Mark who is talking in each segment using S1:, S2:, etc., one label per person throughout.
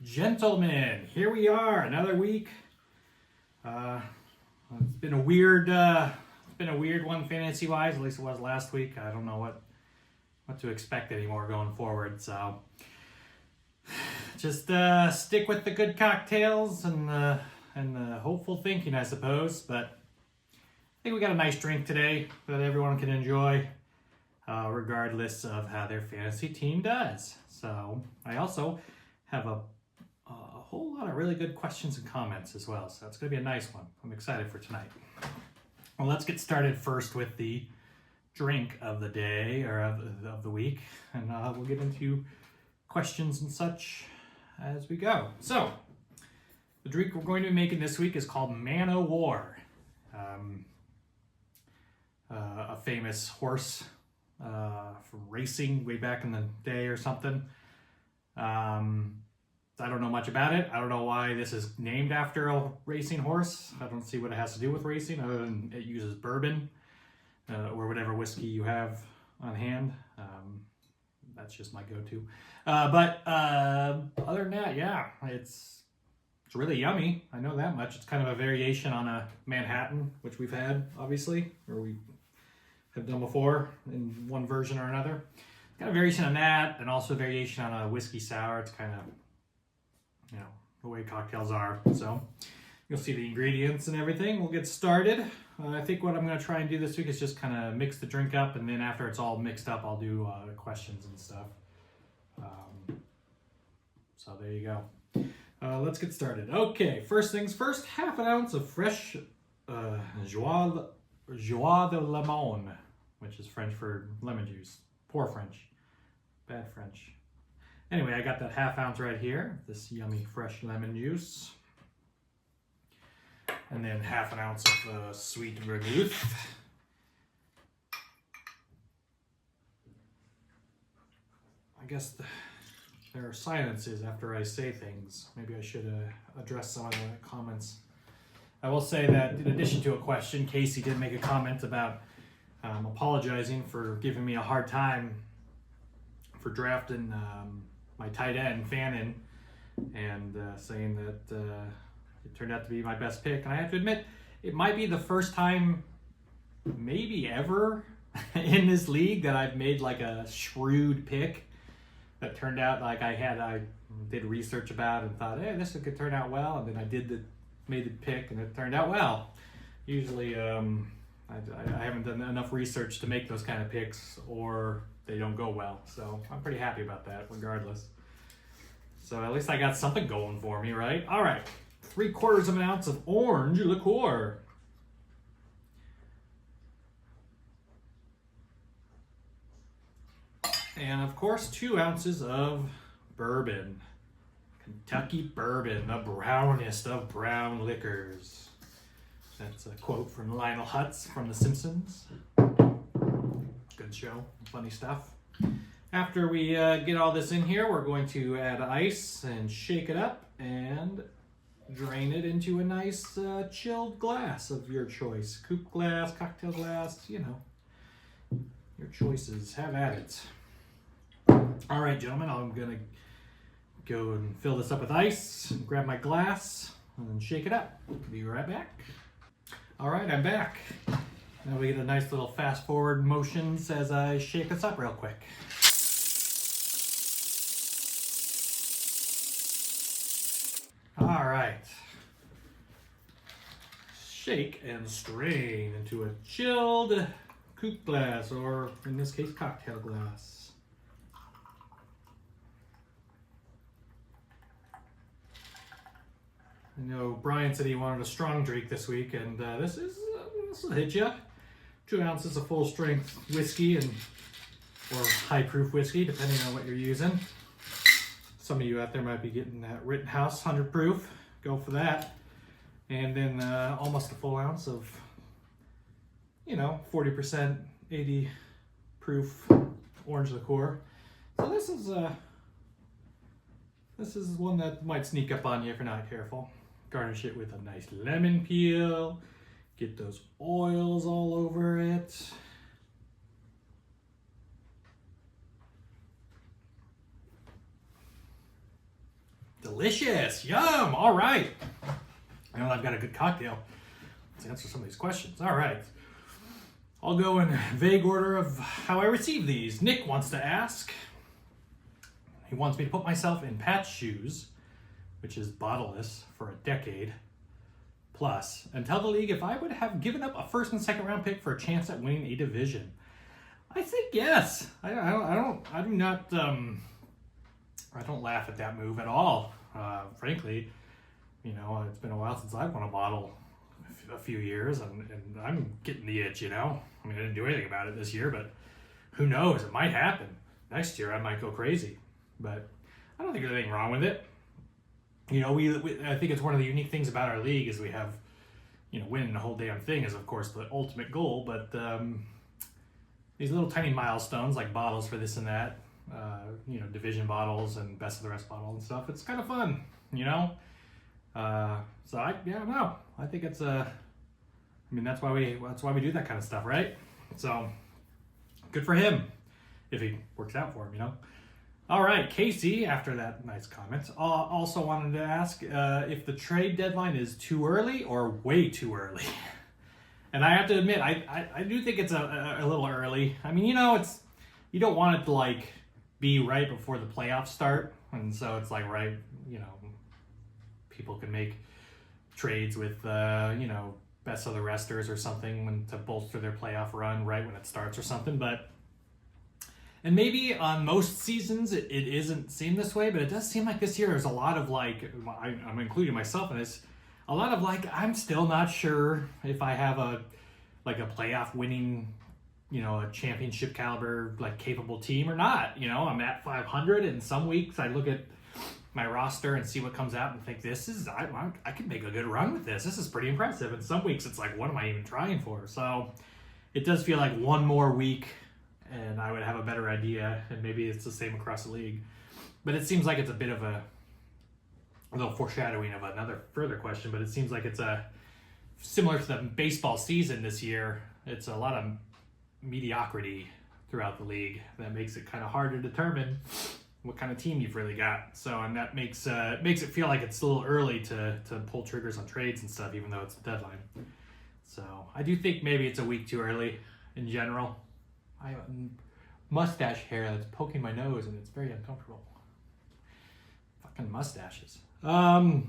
S1: Gentlemen, here we are, another week. It's been a weird one fantasy-wise. At least it was last week. I don't know what to expect anymore going forward. So just stick with the good cocktails and the hopeful thinking, I suppose. But I think we got a nice drink today that everyone can enjoy, regardless of how their fantasy team does. So I also have a whole lot of really good questions and comments as well. So it's going to be a nice one. I'm excited for tonight. Well, let's get started first with the drink of the day or of the week. And we'll get into questions and such as we go. So the drink we're going to be making this week is called Man O' War. A famous horse from racing way back in the day or something. I don't know much about it. I don't know why this is named after a racing horse. I don't see what it has to do with racing other than it uses bourbon or whatever whiskey you have on hand. That's just my go-to. But other than that, yeah, it's really yummy. I know that much. It's kind of a variation on a Manhattan, which we've had, obviously, or we have done before in one version or another. Got a variation on that, and also a variation on a whiskey sour. It's kind of, the way cocktails are. So you'll see the ingredients and everything. We'll get started. I think what I'm going to try and do this week is just kind of mix the drink up, and then after it's all mixed up, I'll do questions and stuff. So there you go. Let's get started. Okay, first things first, half an ounce of fresh Joie de Limon, which is French for lemon juice. Poor French. Bad French. Anyway, I got that half ounce right here, this yummy fresh lemon juice. And then half an ounce of sweet vermouth. I guess there are silences after I say things. Maybe I should address some of the comments. I will say that in addition to a question, Casey did make a comment about apologizing for giving me a hard time for drafting my tight end, Fannin, and saying that it turned out to be my best pick. And I have to admit, it might be the first time, maybe ever, in this league that I've made like a shrewd pick that turned out like I did research about and thought, hey, this could turn out well, and then I made the pick and it turned out well. Usually, I haven't done enough research to make those kind of picks, or they don't go well. So I'm pretty happy about that regardless. So at least I got something going for me, right? All right, 3/4 of an ounce of orange liqueur. And of course, 2 ounces of bourbon. Kentucky bourbon, the brownest of brown liquors. That's a quote from Lionel Hutz from The Simpsons. Good show, funny stuff. After we get all this in here, we're going to add ice and shake it up and drain it into a nice chilled glass of your choice. Coupe glass, cocktail glass, your choices. Have at it. All right, gentlemen, I'm going to go and fill this up with ice, grab my glass, and shake it up. Be right back. All right, I'm back. Now we get a nice little fast forward motions as I shake this up real quick. All right. Shake and strain into a chilled coupe glass, or in this case, cocktail glass. I know Brian said he wanted a strong drink this week, and this will hit you. 2 ounces of full strength whiskey or high proof whiskey, depending on what you're using. Some of you out there might be getting that Rittenhouse 100 proof. Go for that. And then almost a full ounce of, 40% 80 proof orange liqueur. So this is one that might sneak up on you if you're not careful. Garnish it with a nice lemon peel. Get those oils all over it. delicious. Yum. All right. I know I've got a good cocktail. Let's answer some of these questions. All right. I'll go in vague order of how I receive these. Nick wants to ask. He wants me to put myself in Pat's shoes, which is bottleless, for a decade plus, and tell the league if I would have given up a first and second round pick for a chance at winning a division. I think yes. I don't laugh at that move at all. Frankly, it's been a while since I've won a bottle, a few years, and I'm getting the itch. I didn't do anything about it this year, but who knows? It might happen next year. I might go crazy, but I don't think there's anything wrong with it. I think it's one of the unique things about our league is we have, winning the whole damn thing is of course the ultimate goal, but these little tiny milestones like bottles for this and that, division bottles and best of the rest bottles and stuff, it's kind of fun, so I don't know. I think it's that's why we do that kind of stuff, right? So good for him if he works out for him, All right, Casey, after that nice comment, also wanted to ask if the trade deadline is too early or way too early. And I have to admit, I do think it's a little early. It's, you don't want it to be right before the playoffs start, and so it's right, people can make trades with best of the resters or something to bolster their playoff run right when it starts or something, and maybe on most seasons it isn't seem this way, but it does seem like this year there's a lot of I'm including myself in this, a lot of I'm still not sure if I have a playoff winning, a championship caliber capable team or not. I'm at 500, and some weeks I look at my roster and see what comes out and think I could make a good run with this. This is pretty impressive. And some weeks it's what am I even trying for? So it does feel like one more week and I would have a better idea, and maybe it's the same across the league. But it seems like it's a bit of a little foreshadowing of another further question, but it seems like it's similar to the baseball season this year. It's a lot of mediocrity throughout the league that makes it kind of hard to determine what kind of team you've really got. So, and that makes it feel like it's a little early to pull triggers on trades and stuff, even though it's the deadline. So I do think maybe it's a week too early in general. I have mustache hair that's poking my nose and it's very uncomfortable. Fucking mustaches. But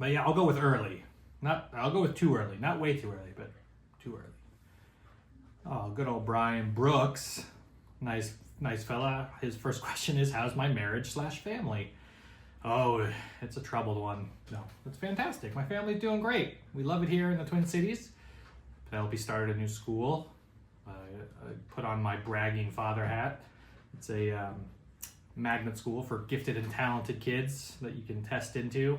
S1: yeah, I'll go with early. I'll go with too early. Not way too early, but too early. Oh, good old Brian Brooks. Nice fella. His first question is, how's my marriage/family? Oh, it's a troubled one. No, it's fantastic. My family's doing great. We love it here in the Twin Cities. Penelope started a new school. I put on my bragging father hat. It's a magnet school for gifted and talented kids that you can test into.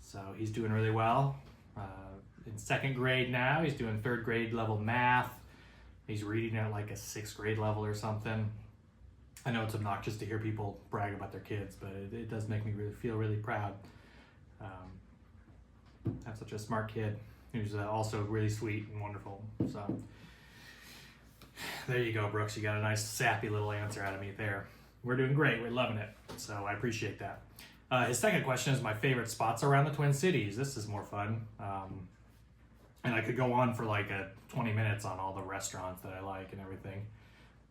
S1: So he's doing really well. In second grade now, he's doing third grade level math. He's reading at like a sixth grade level or something. I know it's obnoxious to hear people brag about their kids, but it does make me feel really proud. Have such a smart kid who's also really sweet and wonderful. So there you go, Brooks. You got a nice sappy little answer out of me there. We're doing great. We're loving it. So I appreciate that. His second question is my favorite spots around the Twin Cities. This is more fun. And I could go on for 20 minutes on all the restaurants that I like and everything,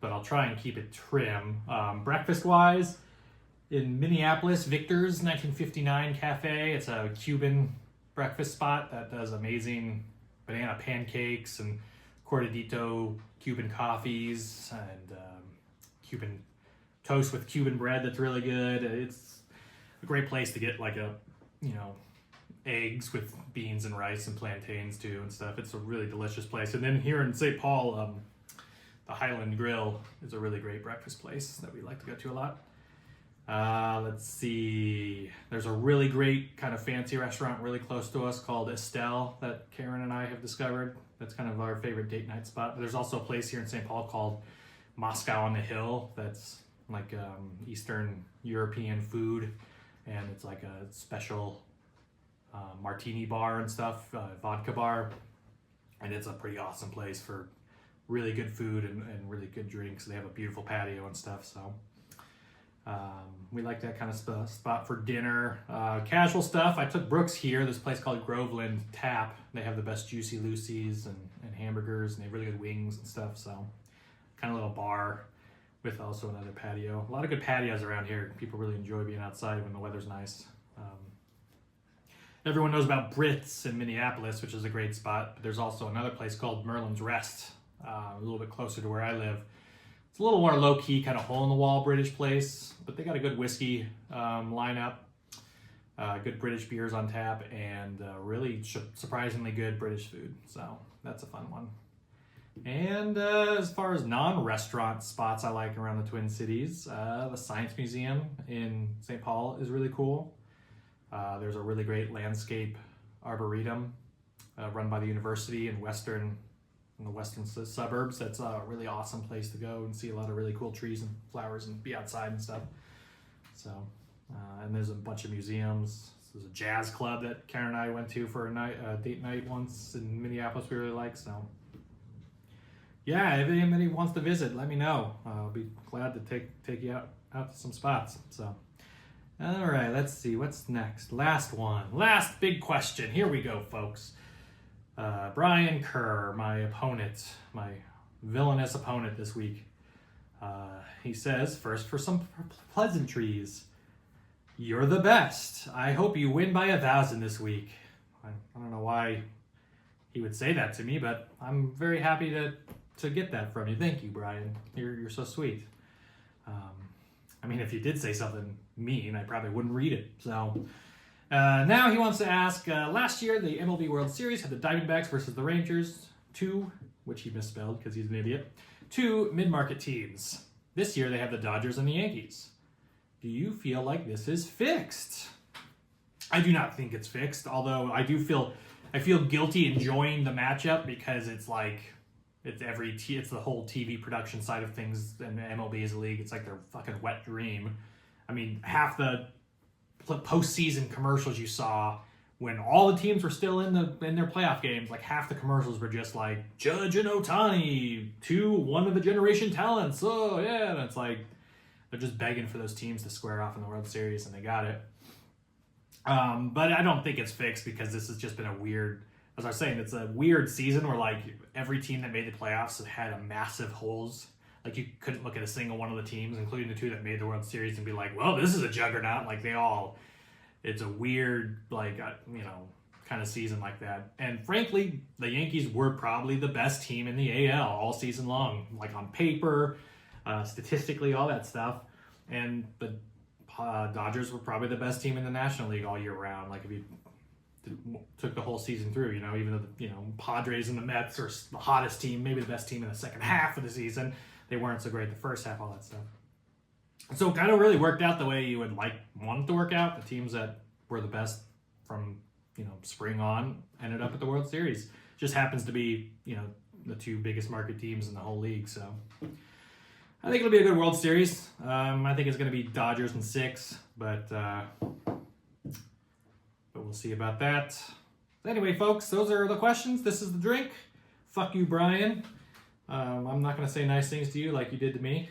S1: but I'll try and keep it trim. Breakfast-wise, in Minneapolis, Victor's 1959 Cafe. It's a Cuban breakfast spot that does amazing banana pancakes and cortadito Cuban coffees and Cuban toast with Cuban bread that's really good. It's a great place to get eggs with beans and rice and plantains too and stuff. It's a really delicious place. And then here in St. Paul, the Highland Grill is a really great breakfast place that we like to go to a lot. Let's see. There's a really great kind of fancy restaurant really close to us called Estelle that Karen and I have discovered. That's kind of our favorite date night spot. But there's also a place here in St. Paul called Moscow on the Hill that's like Eastern European food, and it's like a special martini bar and stuff, vodka bar, and it's a pretty awesome place for really good food and really good drinks. They have a beautiful patio and stuff. So We like that kind of spot for dinner. Casual stuff, I took Brooks here, this place called Groveland Tap. They have the best Juicy Lucy's and hamburgers, and they have really good wings and stuff, so kind of little bar with also another patio. A lot of good patios around here. People really enjoy being outside when the weather's nice. Everyone knows about Brits in Minneapolis, which is a great spot, but there's also another place called Merlin's Rest, a little bit closer to where I live. It's a little more low-key, kind of hole-in-the-wall British place, but they got a good whiskey lineup, good British beers on tap, and really surprisingly good British food. So that's a fun one. And as far as non-restaurant spots I like around the Twin Cities, the Science Museum in St. Paul is really cool. There's a really great landscape arboretum run by the university in the western suburbs. That's a really awesome place to go and see a lot of really cool trees and flowers and be outside and stuff. So, and there's a bunch of museums. There's a jazz club that Karen and I went to for a date night once in Minneapolis we really like. So, yeah, if anybody wants to visit, let me know. I'll be glad to take you out to some spots. So. All right, let's see, what's next? Last big question. Here we go, folks. Brian Kerr, my opponent, my villainous opponent this week. He says, first for some pleasantries. You're the best. I hope you win by 1,000 this week. I don't know why he would say that to me, but I'm very happy to get that from you. Thank you, Brian. You're so sweet. I mean, if you did say something mean, I probably wouldn't read it. So now he wants to ask, last year the MLB World Series had the Diamondbacks versus the Rangers, which he misspelled because he's an idiot, 2 mid-market teams. This year they have the Dodgers and the Yankees. Do you feel like this is fixed? I do not think it's fixed, although I feel guilty enjoying the matchup because it's like, it's the whole TV production side of things, and the MLB as a league, it's like their fucking wet dream. I mean, half the postseason commercials you saw when all the teams were still in their playoff games, like half the commercials were just like Judge and Ohtani, 2 one-of-a-generation talents. Oh yeah, and it's like they're just begging for those teams to square off in the World Series, and they got it. But I don't think it's fixed because this has just been a weird. As I was saying, it's a weird season where like every team that made the playoffs had a massive holes. Like you couldn't look at a single one of the teams, including the 2 that made the World Series, and be like, well, this is a juggernaut. Like it's a weird, like, kind of season like that. And frankly, the Yankees were probably the best team in the AL all season long, like on paper, statistically, all that stuff. And the Dodgers were probably the best team in the National League all year round. Like if you took the whole season through, even though the Padres and the Mets are the hottest team, maybe the best team in the second half of the season, they weren't so great the first half, all that stuff. So it kind of really worked out the way you would want it to work out. The teams that were the best from spring on ended up at the World Series. Just happens to be the 2 biggest market teams in the whole league. So I think it'll be a good World Series. I think it's going to be Dodgers in 6, but we'll see about that. Anyway, folks, those are the questions. This is the drink. Fuck you, Brian. I'm not going to say nice things to you like you did to me.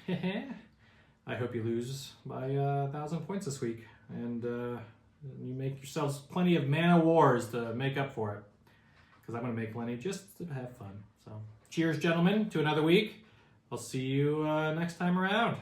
S1: I hope you lose by 1,000 points this week. And you make yourselves plenty of Man of Wars to make up for it. Because I'm going to make plenty just to have fun. So cheers, gentlemen, to another week. I'll see you next time around.